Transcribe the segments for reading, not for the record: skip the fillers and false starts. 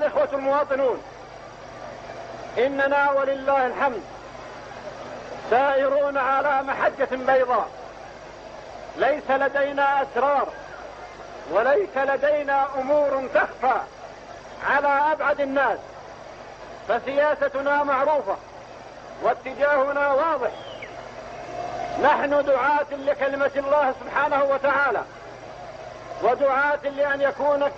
الإخوة المواطنون، إننا ولله الحمد سائرون على محجة بيضاء، ليس لدينا أسرار وليس لدينا أمور تخفى على أبعد الناس، فسياستنا معروفة واتجاهنا واضح. نحن دعاة لكلمة الله سبحانه وتعالى، ودعاة لأن يكون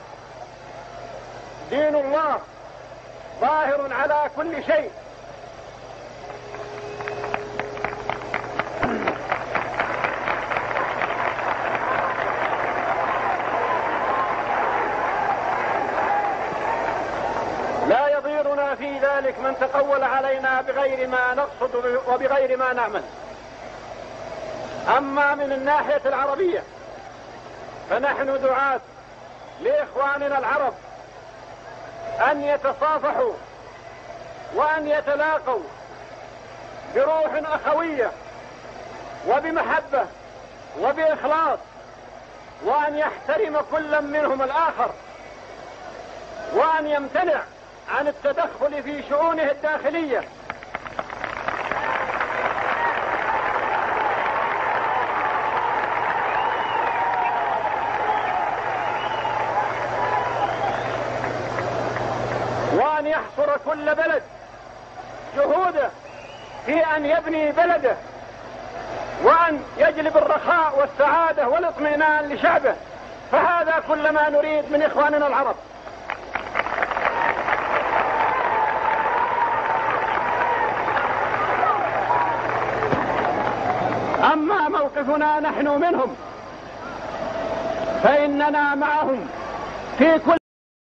دين الله ظاهر على كل شيء. لا يضيرنا في ذلك من تقول علينا بغير ما نقصد وبغير ما نعمل. أما من الناحية العربية فنحن دعاة لإخواننا العرب أن يتصافحوا وأن يتلاقوا بروح أخوية وبمحبة وبإخلاص، وأن يحترم كل منهم الآخر، وأن يمتنع عن التدخل في شؤونه الداخلية. وأن يحصر كل بلد جهوده في أن يبني بلده، وأن يجلب الرخاء والسعادة والاطمئنان لشعبه. فهذا كل ما نريد من إخواننا العرب. أما موقفنا نحن منهم فإننا معهم في كل